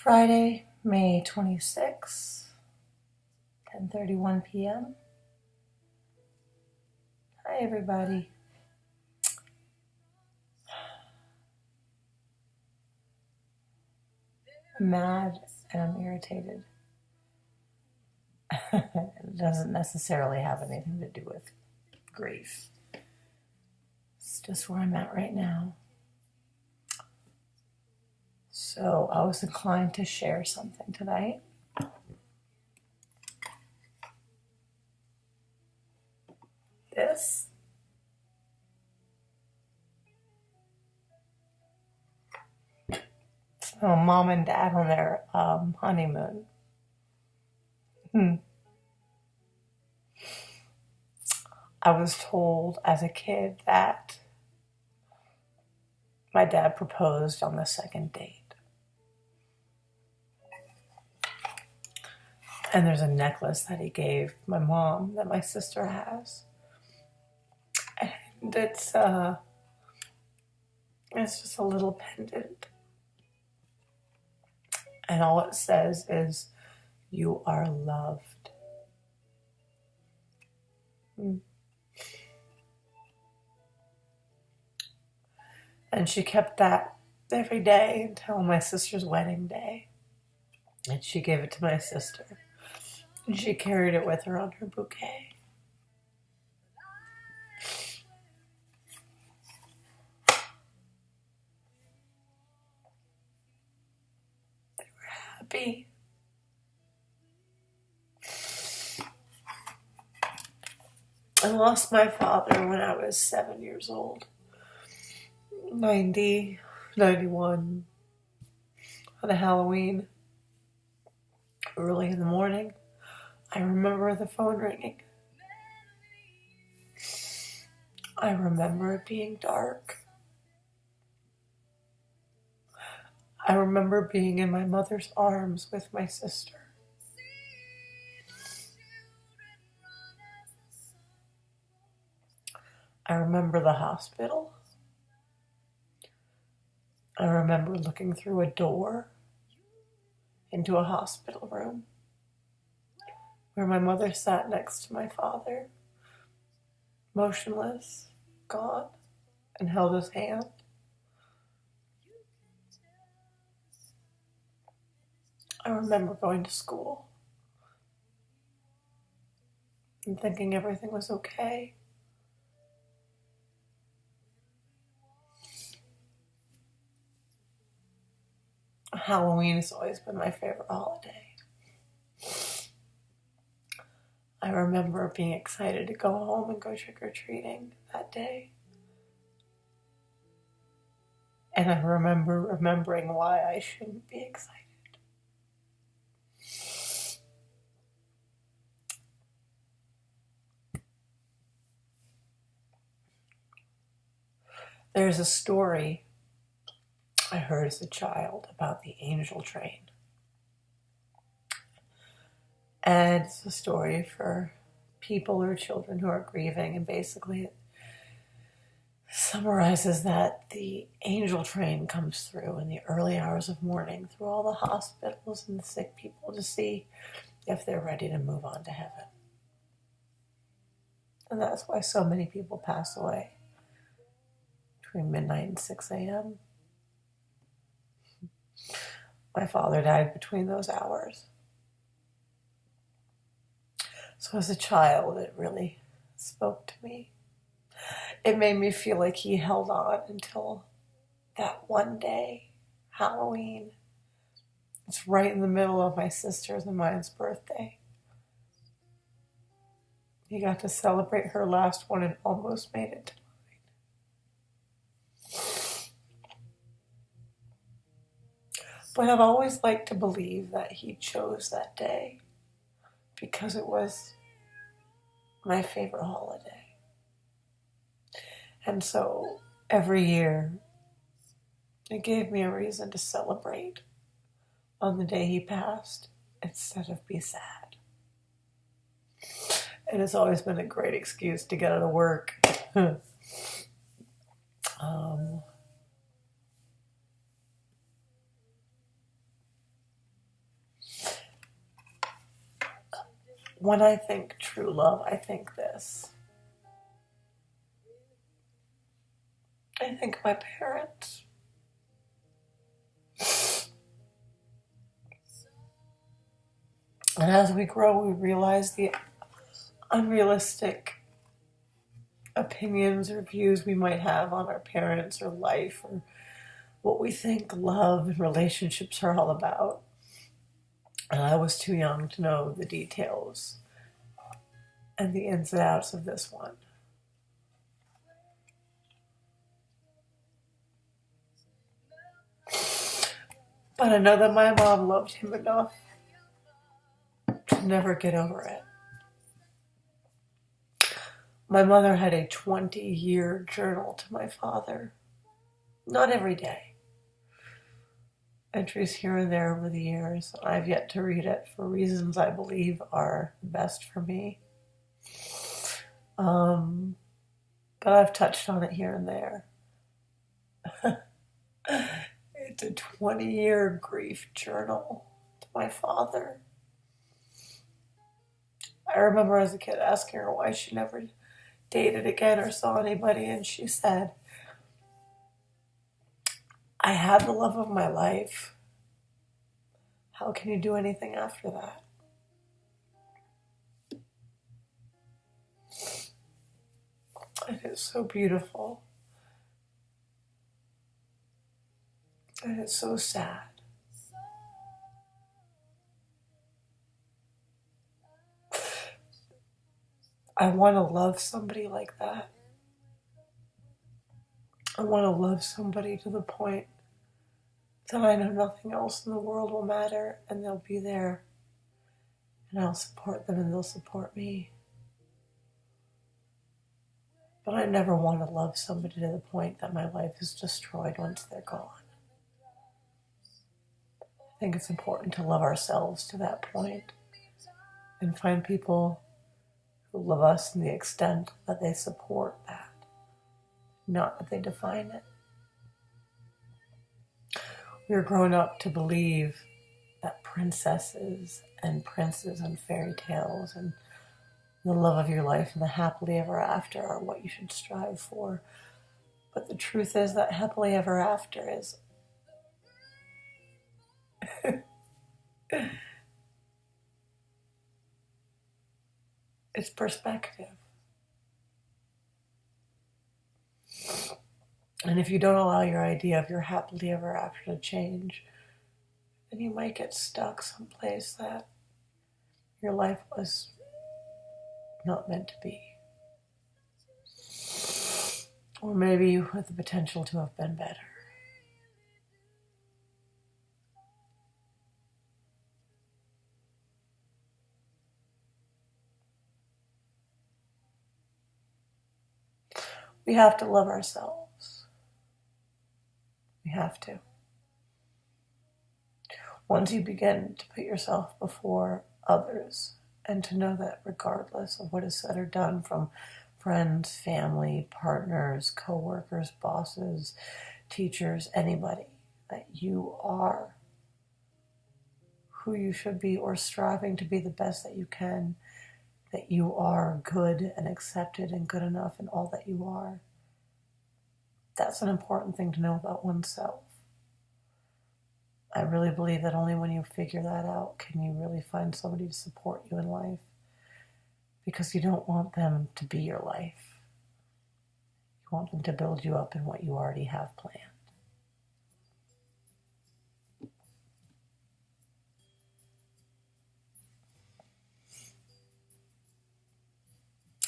Friday, May 26th, 10:31 p.m. Hi, everybody. I'm mad and I'm irritated. It doesn't necessarily have anything to do with grief. It's just where I'm at right now. So I was inclined to share something tonight. This. Oh, mom and dad on their honeymoon. I was told as a kid that my dad proposed on the second date. And there's a necklace that he gave my mom that my sister has. And it's just a little pendant. And all it says is, "You are loved." And she kept that every day until my sister's wedding day. And she gave it to my sister. And she carried it with her on her bouquet. They were happy. I lost my father when I was 7 years old. 91, on a Halloween, early in the morning. I remember the phone ringing. I remember it being dark. I remember being in my mother's arms with my sister. I remember the hospital. I remember looking through a door into a hospital room where my mother sat next to my father, motionless, gone, and held his hand. I remember going to school and thinking everything was okay. Halloween has always been my favorite holiday. I remember being excited to go home and go trick-or-treating that day. And I remember remembering why I shouldn't be excited. There's a story I heard as a child about the angel train. And it's a story for people or children who are grieving, and basically it summarizes that the angel train comes through in the early hours of morning through all the hospitals and the sick people to see if they're ready to move on to heaven. And that's why so many people pass away between midnight and 6 a.m. My father died between those hours. So as a child, it really spoke to me. It made me feel like he held on until that one day, Halloween. It's right in the middle of my sister's and mine's birthday. He got to celebrate her last one and almost made it to mine. But I've always liked to believe that he chose that day because it was my favorite holiday. And so every year, it gave me a reason to celebrate on the day he passed instead of be sad. And it's always been a great excuse to get out of work. When I think true love, I think this. I think my parents. And as we grow, we realize the unrealistic opinions or views we might have on our parents or life or what we think love and relationships are all about. And I was too young to know the details and the ins and outs of this one. But I know that my mom loved him enough to never get over it. My mother had a 20-year journal to my father. Not every day. Entries here and there over the years. I've yet to read it for reasons I believe are best for me. But I've touched on it here and there. It's a 20-year grief journal to my father. I remember as a kid asking her why she never dated again or saw anybody, and she said, I had the love of my life. How can you do anything after that? And it's so beautiful. And it's so sad. I want to love somebody like that. I want to love somebody to the point that I know nothing else in the world will matter, and they'll be there, and I'll support them and they'll support me. But I never want to love somebody to the point that my life is destroyed once they're gone. I think it's important to love ourselves to that point and find people who love us in the extent that they support that, not that they define it. We are grown up to believe that princesses and princes and fairy tales and the love of your life and the happily ever after are what you should strive for. But the truth is that happily ever after is it's perspective. And if you don't allow your idea of your happily ever after to change, then you might get stuck someplace that your life was not meant to be. Or maybe with the potential to have been better. We have to love ourselves. We have to. Once you begin to put yourself before others, and to know that regardless of what is said or done from friends, family, partners, co-workers, bosses, teachers, anybody, that you are who you should be or striving to be the best that you can, that you are good and accepted and good enough in all that you are. That's an important thing to know about oneself. I really believe that only when you figure that out can you really find somebody to support you in life, because you don't want them to be your life. You want them to build you up in what you already have planned.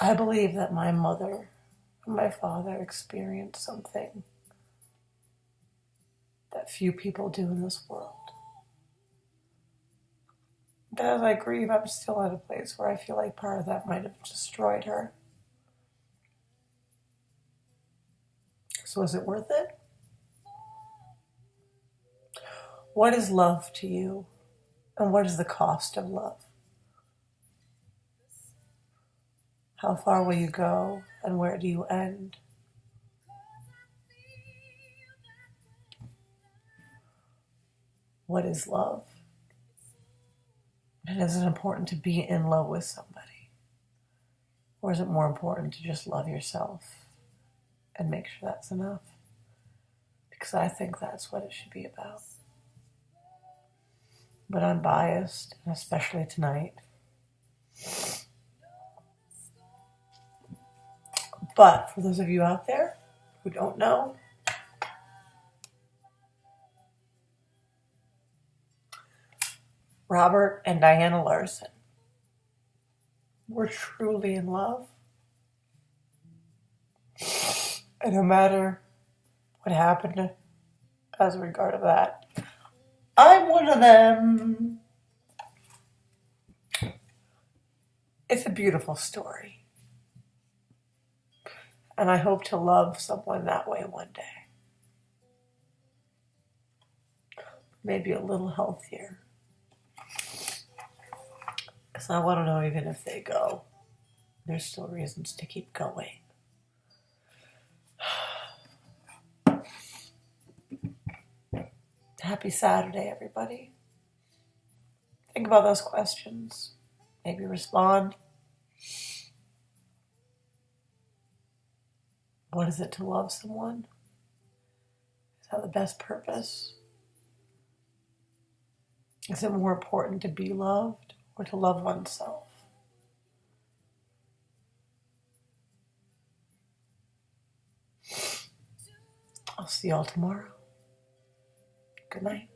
I believe that my mother and my father experienced something that few people do in this world. But as I grieve, I'm still at a place where I feel like part of that might have destroyed her. So is it worth it? What is love to you? And what is the cost of love? How far will you go, and where do you end? What is love? And is it important to be in love with somebody? Or is it more important to just love yourself and make sure that's enough? Because I think that's what it should be about. But I'm biased, and especially tonight. But for those of you out there who don't know, Robert and Diana Larson were truly in love. And no matter what happened as a regard of that, I'm one of them. It's a beautiful story. And I hope to love someone that way one day. Maybe a little healthier. Because I want to know, even if they go, there's still reasons to keep going. Happy Saturday, everybody. Think about those questions. Maybe respond. What is it to love someone? Is that the best purpose? Is it more important to be loved or to love oneself? I'll see y'all tomorrow. Good night.